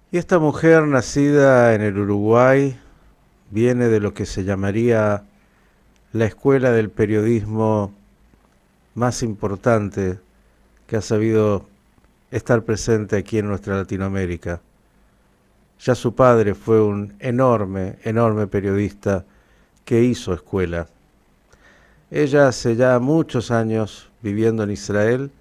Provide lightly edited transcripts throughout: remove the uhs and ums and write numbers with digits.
Y esta mujer, nacida en el Uruguay, viene de lo que se llamaría la escuela del periodismo más importante que ha sabido estar presente aquí en nuestra Latinoamérica. Ya su padre fue un enorme periodista que hizo escuela. Ella hace ya muchos años viviendo en Israel.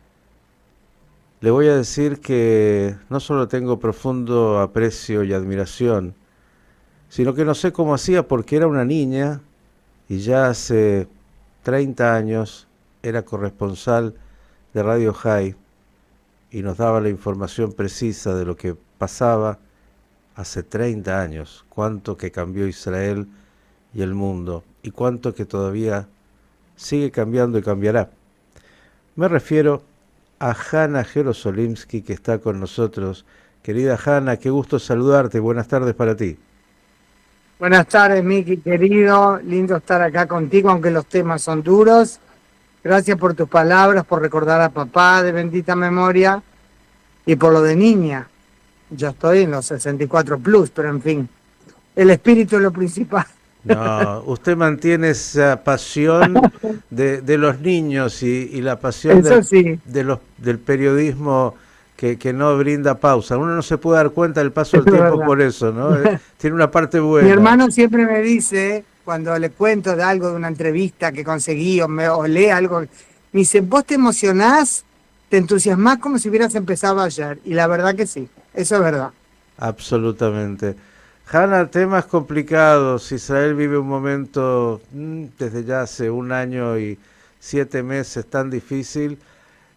Le voy a decir que no solo tengo profundo aprecio y admiración, sino que no sé cómo hacía porque era una niña y ya hace 30 años era corresponsal de Radio High y nos daba la información precisa de lo que pasaba hace 30 años, cuánto que cambió Israel y el mundo y cuánto que todavía sigue cambiando y cambiará. Me refiero a Hanna Jerosolimsky, que está con nosotros. Querida Hanna, qué gusto saludarte. Buenas tardes para ti. Buenas tardes, Miki, querido. Lindo estar acá contigo, aunque los temas son duros. Gracias por tus palabras, por recordar a papá de bendita memoria y por lo de niña. Yo estoy en los 64 plus, pero en fin, el espíritu es lo principal. No, usted mantiene esa pasión de los niños y la pasión Eso sí, del periodismo que no brinda pausa. Uno no se puede dar cuenta del paso es del tiempo verdad. por eso, ¿no? Tiene una parte Mi buena. hermano siempre me dice, cuando le cuento de algo, de una entrevista que conseguí o lee algo, me dice, vos te emocionás, te entusiasmás como si hubieras empezado ayer. Y la verdad que sí, eso es verdad. Absolutamente. Hanna, temas complicados. Israel vive un momento desde ya hace un año y 7 meses tan difícil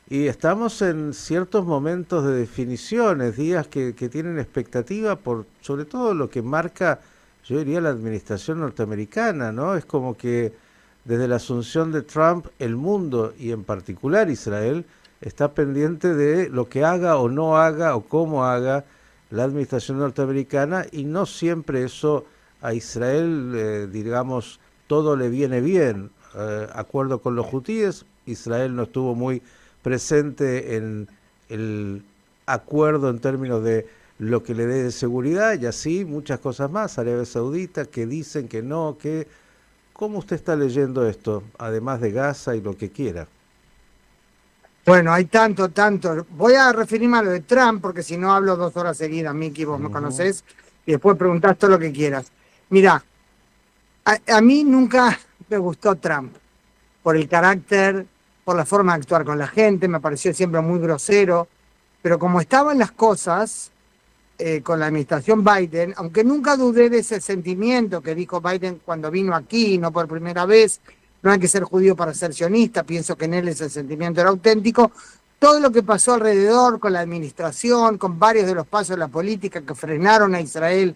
y estamos en ciertos momentos de definiciones, días que tienen expectativa por sobre todo lo que marca, yo diría, la administración norteamericana, ¿no? Es como que desde la asunción de Trump, el mundo y en particular Israel está pendiente de lo que haga o no haga o cómo haga la administración norteamericana y no siempre eso a Israel, digamos, todo le viene bien. Acuerdo con los hutíes, Israel no estuvo muy presente en el acuerdo en términos de lo que le dé de seguridad y así muchas cosas más. Arabia Saudita que dicen que no, que... ¿Cómo usted está leyendo esto, además de Gaza y lo que quiera? Bueno, hay tanto, tanto. Voy a referirme a lo de Trump, porque si no hablo 2 horas seguidas, Miki, vos me Ujú. conocés, y después preguntás todo lo que quieras. Mira, a mí nunca me gustó Trump, por el carácter, por la forma de actuar con la gente, me pareció siempre muy grosero, pero como estaban las cosas con la administración Biden, aunque nunca dudé de ese sentimiento que dijo Biden cuando vino aquí, no por primera vez, no hay que ser judío para ser sionista, pienso que en él ese sentimiento era auténtico, todo lo que pasó alrededor con la administración, con varios de los pasos de la política que frenaron a Israel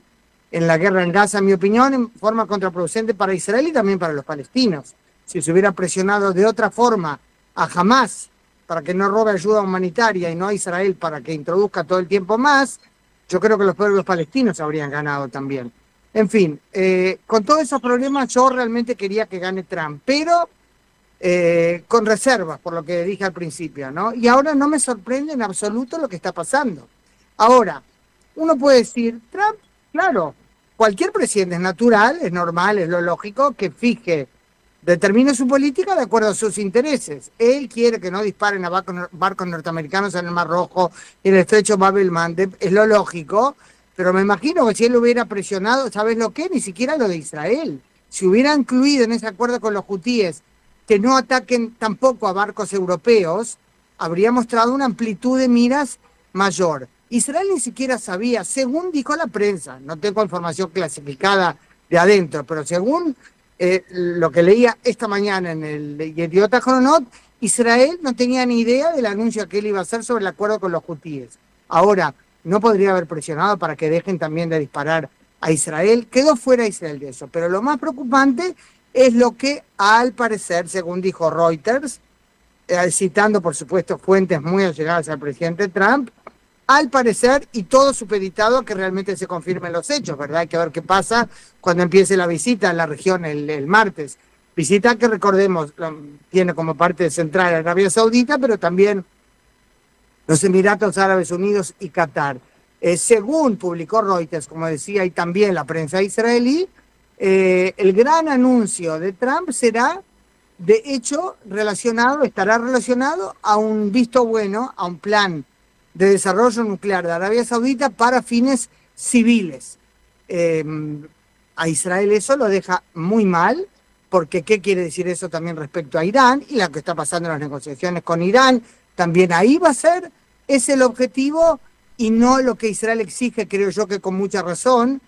en la guerra en Gaza, en mi opinión, en forma contraproducente para Israel y también para los palestinos. Si se hubiera presionado de otra forma a Hamas para que no robe ayuda humanitaria y no a Israel para que introduzca todo el tiempo más, yo creo que los pueblos palestinos habrían ganado también. En fin, con todos esos problemas yo realmente quería que gane Trump, pero con reservas, por lo que dije al principio, ¿no? Y ahora no me sorprende en absoluto lo que está pasando. Ahora, uno puede decir, Trump, claro, cualquier presidente es natural, es normal, es lo lógico que fije, determine su política de acuerdo a sus intereses. Él quiere que no disparen a barcos norteamericanos en el Mar Rojo y en el estrecho Bab el Mandeb, es lo lógico, pero me imagino que si él hubiera presionado, ¿sabes lo que? Ni siquiera lo de Israel. Si hubiera incluido en ese acuerdo con los hutíes que no ataquen tampoco a barcos europeos, habría mostrado una amplitud de miras mayor. Israel ni siquiera sabía, según dijo la prensa, no tengo información clasificada de adentro, pero según lo que leía esta mañana en el Yediot Ahronot, Israel no tenía ni idea del anuncio que él iba a hacer sobre el acuerdo con los hutíes. Ahora, no podría haber presionado para que dejen también de disparar a Israel. Quedó fuera Israel de eso. Pero lo más preocupante es lo que, al parecer, según dijo Reuters, citando por supuesto fuentes muy allegadas al presidente Trump, al parecer, y todo supeditado a que realmente se confirmen los hechos, ¿verdad? Hay que ver qué pasa cuando empiece la visita en la región el martes. Visita que recordemos, tiene como parte central Arabia Saudita, pero también los Emiratos Árabes Unidos y Qatar. Según publicó Reuters, como decía, y también la prensa israelí, el gran anuncio de Trump será, de hecho, estará relacionado a un visto bueno, a un plan de desarrollo nuclear de Arabia Saudita para fines civiles. Eh, a Israel eso lo deja muy mal, porque ¿qué quiere decir eso también respecto a Irán y lo que está pasando en las negociaciones con Irán? También ahí va a ser, es el objetivo y no lo que Israel exige, creo yo que con mucha razón,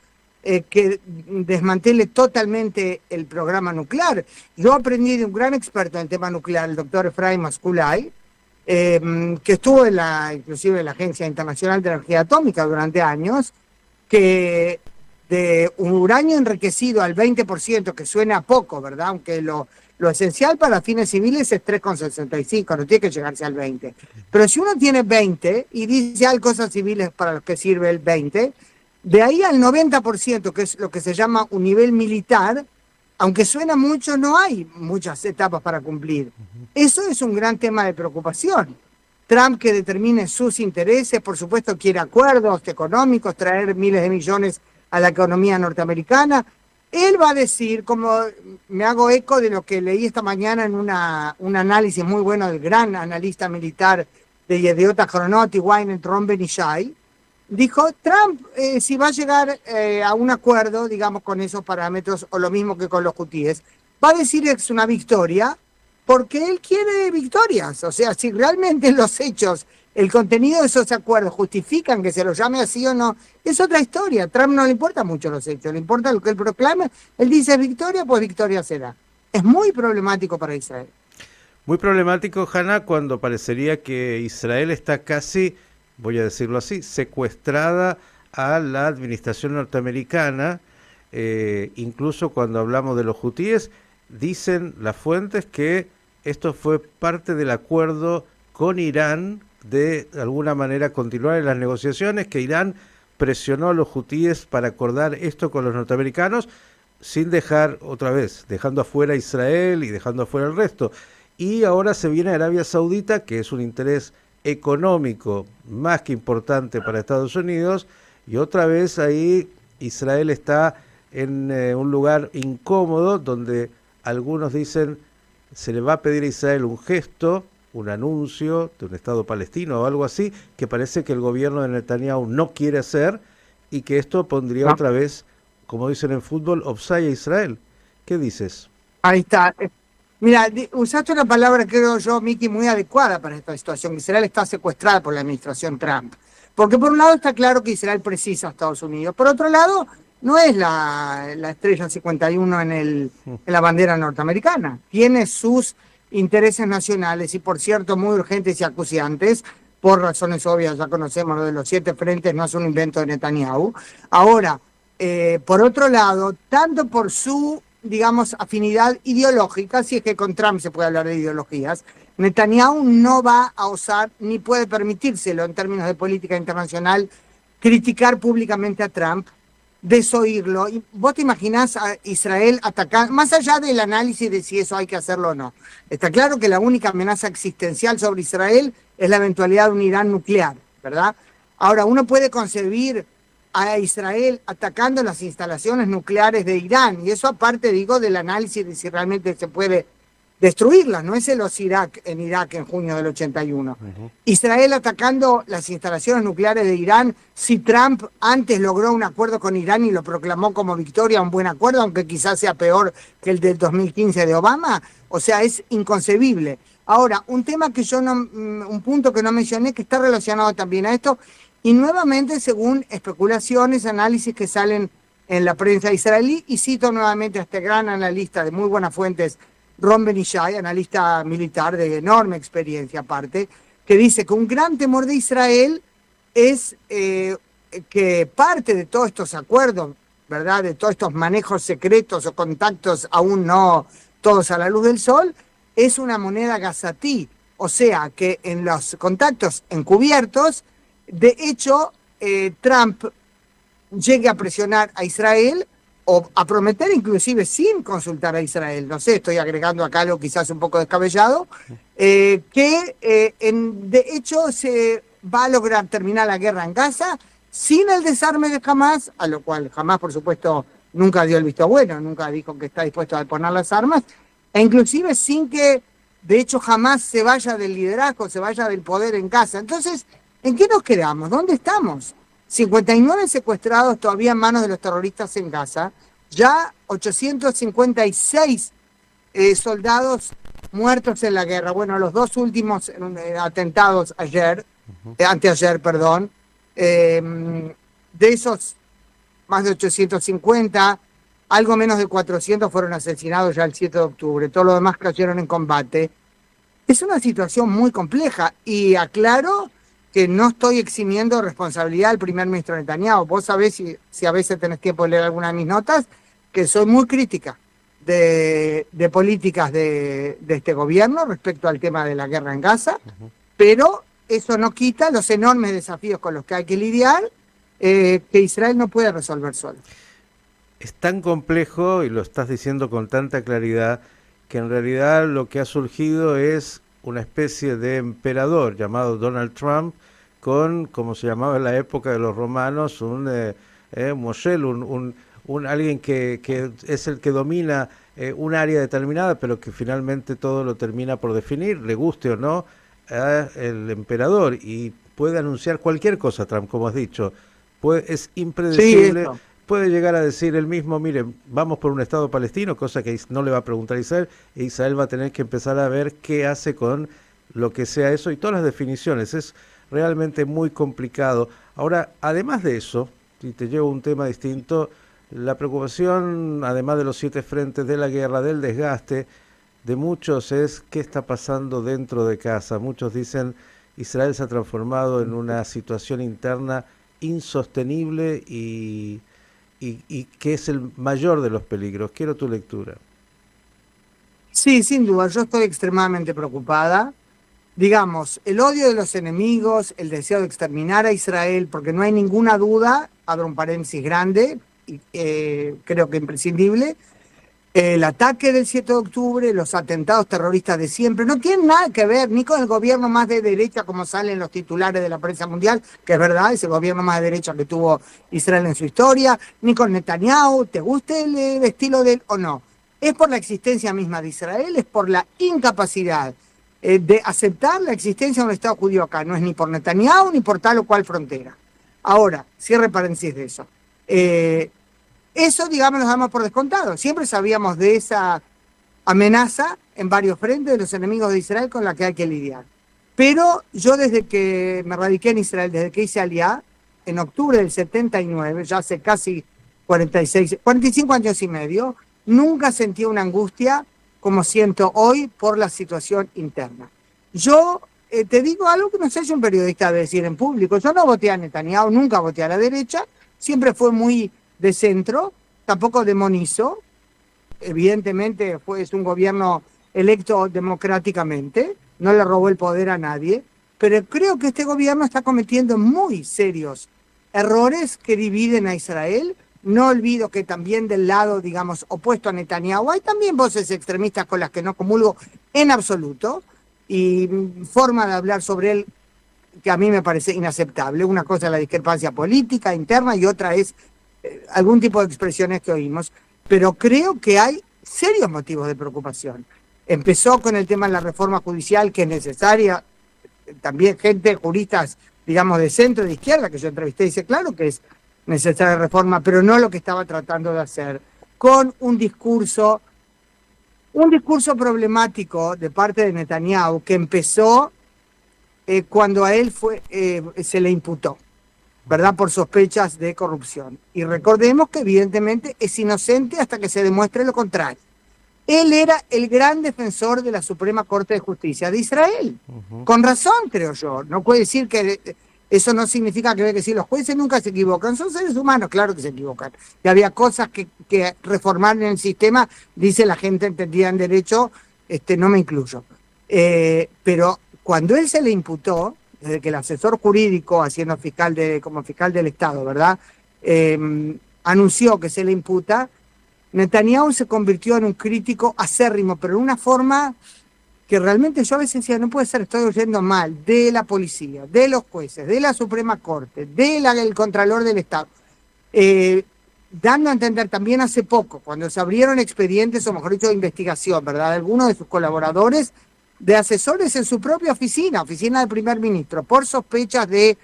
que desmantele totalmente el programa nuclear. Yo aprendí de un gran experto en el tema nuclear, el doctor Efraim Masculay, que estuvo inclusive en la Agencia Internacional de Energía Atómica durante años, que de un uranio enriquecido al 20%, que suena poco, ¿verdad? Aunque lo esencial para fines civiles es 3,65, no tiene que llegarse al 20. Pero si uno tiene 20 y dice hay cosas civiles para los que sirve el 20, de ahí al 90%, que es lo que se llama un nivel militar, aunque suena mucho, no hay muchas etapas para cumplir. Eso es un gran tema de preocupación. Trump, que determine sus intereses, por supuesto quiere acuerdos económicos, traer miles de millones a la economía norteamericana. Él va a decir, como me hago eco de lo que leí esta mañana en un análisis muy bueno del gran analista militar de Yediot Ahronot y Ynet Ron Ben-Ishai, dijo, Trump, si va a llegar a un acuerdo, digamos, con esos parámetros, o lo mismo que con los hutíes, va a decir que es una victoria, porque él quiere victorias. O sea, si realmente los hechos, el contenido de esos acuerdos justifican que se los llame así o no, es otra historia. A Trump no le importa mucho los hechos, le importa lo que él proclame. Él dice victoria, pues victoria será. Es muy problemático para Israel. Muy problemático, Hannah, cuando parecería que Israel está casi, voy a decirlo así, secuestrada a la administración norteamericana. Incluso cuando hablamos de los hutíes, dicen las fuentes que esto fue parte del acuerdo con Irán de alguna manera continuar en las negociaciones, que Irán presionó a los hutíes para acordar esto con los norteamericanos, sin dejar, otra vez, dejando afuera a Israel y dejando afuera el resto. Y ahora se viene Arabia Saudita, que es un interés económico más que importante para Estados Unidos, y otra vez ahí Israel está en un lugar incómodo donde algunos dicen se le va a pedir a Israel un gesto, un anuncio de un Estado palestino o algo así, que parece que el gobierno de Netanyahu no quiere hacer, y que esto pondría otra vez, como dicen en fútbol, offside a Israel. ¿Qué dices? Ahí está. Mira, usaste una palabra, creo yo, Miki, muy adecuada para esta situación. Israel está secuestrada por la administración Trump. Porque por un lado está claro que Israel precisa a Estados Unidos. Por otro lado, no es la estrella 51 en la bandera norteamericana. Tiene sus intereses nacionales y, por cierto, muy urgentes y acuciantes. Por razones obvias, ya conocemos lo de los 7 frentes, no es un invento de Netanyahu. Ahora, por otro lado, tanto por su, digamos, afinidad ideológica, si es que con Trump se puede hablar de ideologías, Netanyahu no va a osar ni puede permitírselo en términos de política internacional criticar públicamente a Trump, desoírlo. Y vos te imaginás a Israel atacando, más allá del análisis de si eso hay que hacerlo o no. Está claro que la única amenaza existencial sobre Israel es la eventualidad de un Irán nuclear, ¿verdad? Ahora, uno puede concebir a Israel atacando las instalaciones nucleares de Irán, y eso aparte, digo, del análisis de si realmente se puede destruirlas, no es el Osirak en Irak en junio del 81. Israel atacando las instalaciones nucleares de Irán, si Trump antes logró un acuerdo con Irán y lo proclamó como victoria, un buen acuerdo, aunque quizás sea peor que el del 2015 de Obama, o sea, es inconcebible. Ahora, un tema que yo no, un punto que no mencioné, que está relacionado también a esto, y nuevamente, según especulaciones, análisis que salen en la prensa israelí, y cito nuevamente a este gran analista de muy buenas fuentes, Ron Ben-Ishai, analista militar de enorme experiencia aparte, que dice que un gran temor de Israel es que parte de todos estos acuerdos, ¿verdad?, de todos estos manejos secretos o contactos aún no todos a la luz del sol, es una moneda gazatí, o sea que en los contactos encubiertos, de hecho, Trump llegue a presionar a Israel o a prometer inclusive sin consultar a Israel, no sé, estoy agregando acá algo quizás un poco descabellado, que de hecho se va a lograr terminar la guerra en Gaza sin el desarme de Hamás, a lo cual Hamás, por supuesto, nunca dio el visto bueno, nunca dijo que está dispuesto a poner las armas, e inclusive sin que, de hecho, Hamás se vaya del liderazgo, se vaya del poder en Gaza. Entonces, ¿en qué nos quedamos? ¿Dónde estamos? 59 secuestrados todavía en manos de los terroristas en Gaza, ya 856 soldados muertos en la guerra. Bueno, los dos últimos atentados anteayer, perdón, de esos más de 850, algo menos de 400 fueron asesinados ya el 7 de octubre, todos los demás cayeron en combate. Es una situación muy compleja y aclaro que no estoy eximiendo responsabilidad al primer ministro Netanyahu. Vos sabés, si a veces tenés tiempo de leer alguna de mis notas, que soy muy crítica de políticas de este gobierno respecto al tema de la guerra en Gaza, pero eso no quita los enormes desafíos con los que hay que lidiar, que Israel no puede resolver solo. Es tan complejo, y lo estás diciendo con tanta claridad, que en realidad lo que ha surgido es una especie de emperador llamado Donald Trump, con, como se llamaba en la época de los romanos, un Moshel, alguien que es el que domina un área determinada, pero que finalmente todo lo termina por definir, le guste o no, el emperador, y puede anunciar cualquier cosa Trump, como has dicho. Es impredecible. Sí, puede llegar a decir él mismo, mire, vamos por un Estado palestino, cosa que no le va a preguntar a Israel, e Israel va a tener que empezar a ver qué hace con lo que sea eso y todas las definiciones. Es realmente muy complicado. Ahora, además de eso, si te llevo un tema distinto, la preocupación, además de los 7 frentes de la guerra, del desgaste, de muchos es qué está pasando dentro de casa. Muchos dicen Israel se ha transformado en una situación interna insostenible y que es el mayor de los peligros. Quiero tu lectura. Sí, sin duda, yo estoy extremadamente preocupada. Digamos, el odio de los enemigos, el deseo de exterminar a Israel, porque no hay ninguna duda, abro un paréntesis grande, creo que imprescindible, el ataque del 7 de octubre, los atentados terroristas de siempre, no tienen nada que ver ni con el gobierno más de derecha como salen los titulares de la prensa mundial, que es verdad, es el gobierno más de derecha que tuvo Israel en su historia, ni con Netanyahu, te guste el estilo de él o no. Es por la existencia misma de Israel, es por la incapacidad de aceptar la existencia de un Estado judío acá. No es ni por Netanyahu ni por tal o cual frontera. Ahora, cierre paréntesis de eso. Eso, digamos, lo damos por descontado. Siempre sabíamos de esa amenaza en varios frentes de los enemigos de Israel con la que hay que lidiar. Pero yo desde que me radiqué en Israel, desde que hice Aliá, en octubre del 79, ya hace casi 45 años y medio, nunca sentí una angustia como siento hoy por la situación interna. Yo te digo algo que no sé si un periodista debe decir en público. Yo no voté a Netanyahu, nunca voté a la derecha, siempre fue muy de centro, tampoco demonizo, evidentemente es un gobierno electo democráticamente, no le robó el poder a nadie, pero creo que este gobierno está cometiendo muy serios errores que dividen a Israel. No olvido que también del lado, digamos, opuesto a Netanyahu, hay también voces extremistas con las que no comulgo en absoluto, y forma de hablar sobre él que a mí me parece inaceptable. Una cosa es la discrepancia política interna y otra es algún tipo de expresiones que oímos, pero creo que hay serios motivos de preocupación. Empezó con el tema de la reforma judicial, que es necesaria, también juristas, digamos, de centro y de izquierda, que yo entrevisté, dice, claro que es necesaria reforma, pero no lo que estaba tratando de hacer, con un discurso problemático de parte de Netanyahu, que empezó cuando a él se le imputó, ¿verdad?, por sospechas de corrupción. Y recordemos que evidentemente es inocente hasta que se demuestre lo contrario. Él era el gran defensor de la Suprema Corte de Justicia de Israel. Con razón, creo yo. No puede decir que eso no significa que si los jueces nunca se equivocan. Son seres humanos, claro que se equivocan. Y había cosas que reformar en el sistema, dice la gente entendida en derecho, no me incluyo. Pero cuando él se le imputó, desde que el asesor jurídico, haciendo como fiscal del Estado, ¿verdad?, anunció que se le imputa, Netanyahu se convirtió en un crítico acérrimo, pero de una forma que realmente yo a veces decía, no puede ser, estoy oyendo mal, de la policía, de los jueces, de la Suprema Corte, del Contralor del Estado, dando a entender también hace poco, cuando se abrieron expedientes, o mejor dicho, de investigación, ¿verdad?, de algunos de sus colaboradores, de asesores en su propia oficina del primer ministro, por sospechas de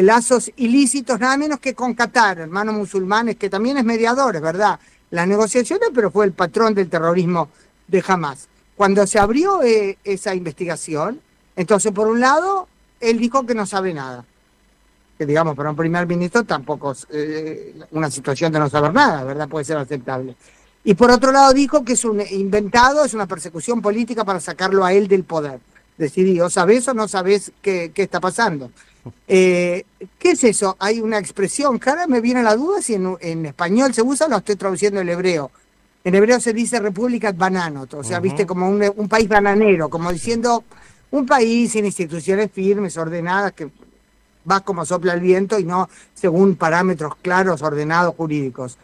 lazos ilícitos, nada menos que con Qatar, hermanos musulmanes, que también es mediador, ¿verdad?, las negociaciones, pero fue el patrón del terrorismo de Hamas. Cuando se abrió esa investigación, entonces, por un lado, él dijo que no sabe nada. Que, digamos, para un primer ministro tampoco una situación de no saber nada, ¿verdad?, puede ser aceptable. Y por otro lado dijo que es un inventado, es una persecución política para sacarlo a él del poder. Decir, o sabés o no sabés qué está pasando. ¿Qué es eso? Hay una expresión, que ahora me viene la duda si en español se usa, lo estoy traduciendo en hebreo. En hebreo se dice República Bananot, o sea, viste, como un país bananero, como diciendo un país sin instituciones firmes, ordenadas, que vas como sopla el viento y no según parámetros claros, ordenados, jurídicos.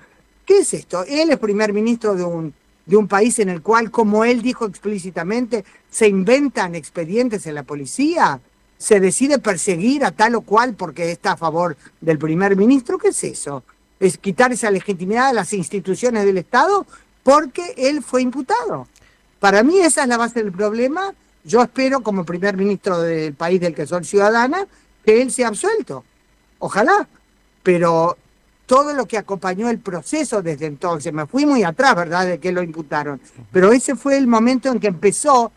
¿Qué es esto? Él es primer ministro de un país en el cual, como él dijo explícitamente, se inventan expedientes en la policía, se decide perseguir a tal o cual porque está a favor del primer ministro. ¿Qué es eso? Es quitar esa legitimidad a las instituciones del Estado porque él fue imputado. Para mí esa es la base del problema. Yo espero, como primer ministro del país del que soy ciudadana, que él sea absuelto. Ojalá. Pero todo lo que acompañó el proceso desde entonces, me fui muy atrás, ¿verdad?, de que lo imputaron. Pero ese fue el momento en que empezó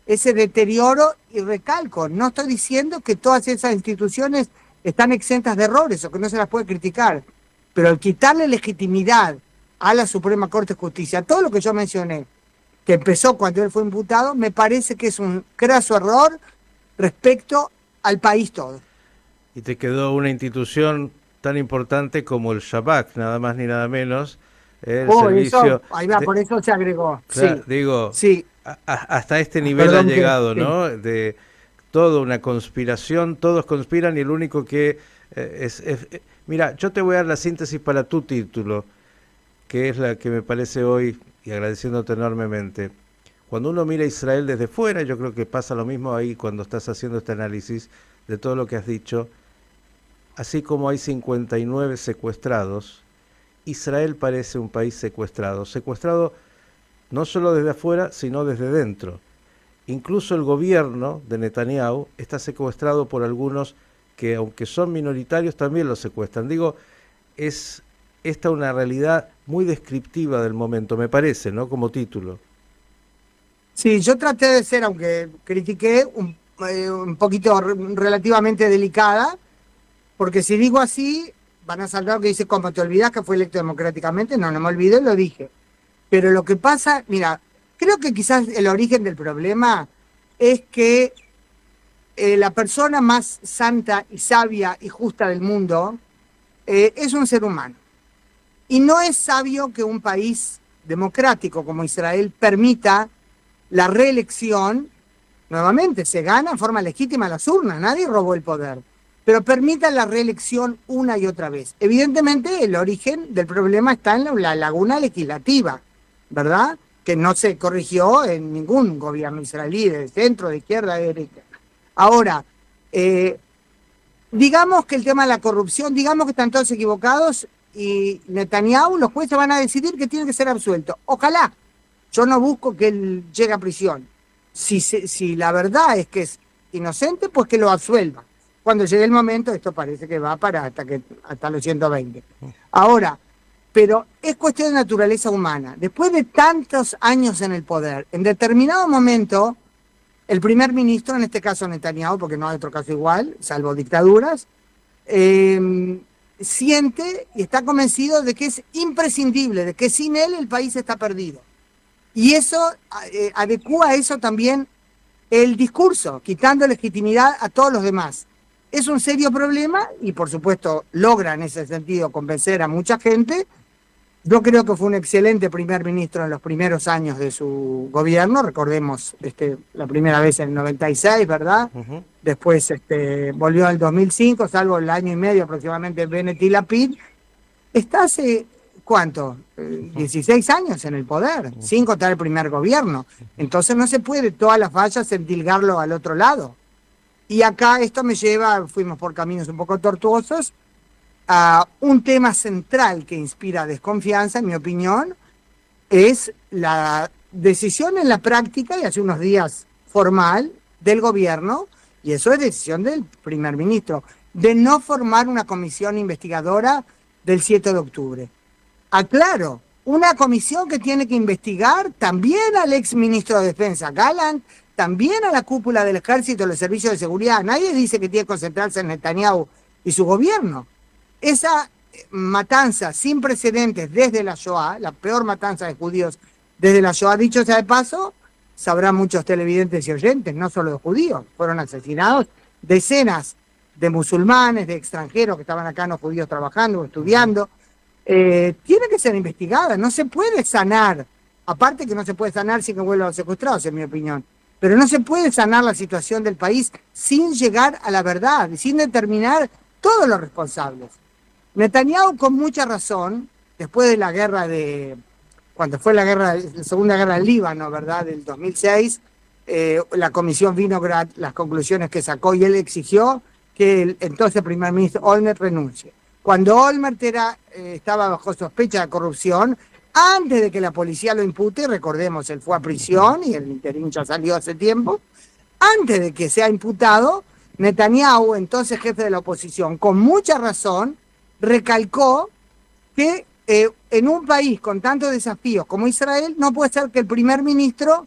ese deterioro, y recalco, no estoy diciendo que todas esas instituciones están exentas de errores o que no se las puede criticar, pero el quitarle legitimidad a la Suprema Corte de Justicia, todo lo que yo mencioné, que empezó cuando él fue imputado, me parece que es un craso error respecto al país todo. Y te quedó una institución tan importante como el Shabak, nada más ni nada menos, el servicio... Eso, ahí va, por eso se agregó, sí, digo, sí. hasta este nivel ha Perdón llegado, sí. ¿no? De toda una conspiración, todos conspiran y el único que mira, yo te voy a dar la síntesis para tu título, que es la que me parece hoy, y agradeciéndote enormemente. Cuando uno mira a Israel desde fuera, yo creo que pasa lo mismo ahí cuando estás haciendo este análisis de todo lo que has dicho, así como hay 59 secuestrados, Israel parece un país secuestrado, secuestrado no solo desde afuera, sino desde dentro. Incluso el gobierno de Netanyahu está secuestrado por algunos que, aunque son minoritarios, también lo secuestran. Digo, es esta una realidad muy descriptiva del momento, me parece, ¿no?, como título. Sí, yo traté de ser, aunque critiqué, un poquito relativamente delicada, porque si digo así, van a saltar que dice, ¿cómo te olvidas que fue electo democráticamente? No, no me olvidé, lo dije. Pero lo que pasa, mira, creo que quizás el origen del problema es que la persona más santa y sabia y justa del mundo es un ser humano. Y no es sabio que un país democrático como Israel permita la reelección. Nuevamente, se gana en forma legítima las urnas, nadie robó el poder, pero permitan la reelección una y otra vez. Evidentemente, el origen del problema está en la laguna legislativa, ¿verdad?, que no se corrigió en ningún gobierno israelí, de centro, de izquierda, de derecha. Ahora, digamos que el tema de la corrupción, digamos que están todos equivocados y Netanyahu, los jueces van a decidir que tiene que ser absuelto. Ojalá. Yo no busco que él llegue a prisión. Si la verdad es que es inocente, pues que lo absuelva. Cuando llegue el momento, esto parece que va para hasta los 120. Ahora, pero es cuestión de naturaleza humana. Después de tantos años en el poder, en determinado momento, el primer ministro, en este caso Netanyahu, porque no hay otro caso igual, salvo dictaduras, siente y está convencido de que es imprescindible, de que sin él el país está perdido. Y eso adecúa a eso también el discurso, quitando legitimidad a todos los demás. Es un serio problema y, por supuesto, logra en ese sentido convencer a mucha gente. Yo creo que fue un excelente primer ministro en los primeros años de su gobierno. Recordemos la primera vez en el 96, ¿verdad? Después volvió al 2005, salvo el año y medio aproximadamente Bennett y Lapid. Está hace ¿cuánto? 16 años en el poder, sin contar el primer gobierno. Entonces no se puede todas las fallas endilgarlo al otro lado. Y acá esto me lleva, fuimos por caminos un poco tortuosos, a un tema central que inspira desconfianza, en mi opinión, es la decisión en la práctica, y hace unos días formal, del gobierno, y eso es decisión del primer ministro, de no formar una comisión investigadora del 7 de octubre. Aclaro, una comisión que tiene que investigar también al ex ministro de Defensa, Gallant, también a la cúpula del ejército y los servicios de seguridad. Nadie dice que tiene que concentrarse en Netanyahu y su gobierno. Esa matanza sin precedentes desde la Shoah, la peor matanza de judíos desde la Shoah, dicho sea de paso, sabrán muchos televidentes y oyentes, no solo de judíos, fueron asesinados decenas de musulmanes, de extranjeros que estaban acá, no judíos, trabajando o estudiando. Tiene que ser investigada, no se puede sanar, aparte que no se puede sanar sin que vuelvan los secuestrados, en mi opinión, pero no se puede sanar la situación del país sin llegar a la verdad, sin determinar todos los responsables. Netanyahu, con mucha razón, después de la guerra cuando fue la Segunda Guerra del Líbano, ¿verdad?, del 2006, la comisión Vinograd, las conclusiones que sacó, y él exigió que el entonces primer ministro Olmert renuncie. Cuando Olmert estaba bajo sospecha de corrupción, antes de que la policía lo impute, recordemos, él fue a prisión y el interín ya salió hace tiempo, antes de que sea imputado, Netanyahu, entonces jefe de la oposición, con mucha razón, recalcó que en un país con tantos desafíos como Israel, no puede ser que el primer ministro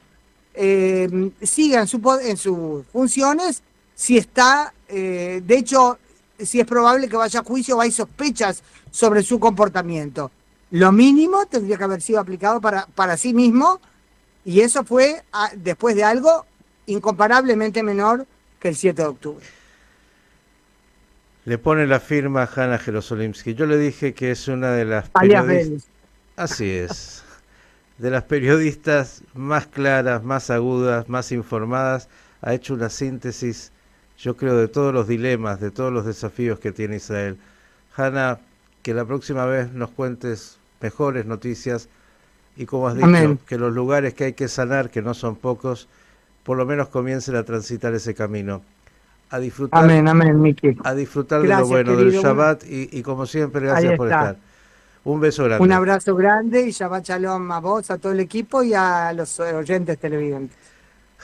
siga en sus funciones si está, de hecho, si es probable que vaya a juicio o hay sospechas sobre su comportamiento. Lo mínimo tendría que haber sido aplicado para sí mismo, y eso fue después de algo incomparablemente menor que el 7 de octubre. Le pone la firma a Hannah Jerosolimsky. Yo le dije que es una de las Alias periodistas... Vélez. Así es. De las periodistas más claras, más agudas, más informadas. Ha hecho una síntesis, yo creo, de todos los dilemas, de todos los desafíos que tiene Israel. Hannah, que la próxima vez nos cuentes mejores noticias y, como has dicho, Amén. que los lugares que hay que sanar, que no son pocos, por lo menos comiencen a transitar ese camino. A disfrutar, Amén, amén, Miki. a disfrutar de lo Gracias, bueno querido. del Shabbat y como siempre, Ahí gracias por está. estar. Un beso grande. Un abrazo grande y Shabbat Shalom a vos, a todo el equipo y a los oyentes televidentes.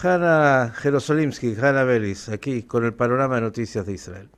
Hannah Jerosolimsky, Hannah Belis, aquí con el panorama de noticias de Israel.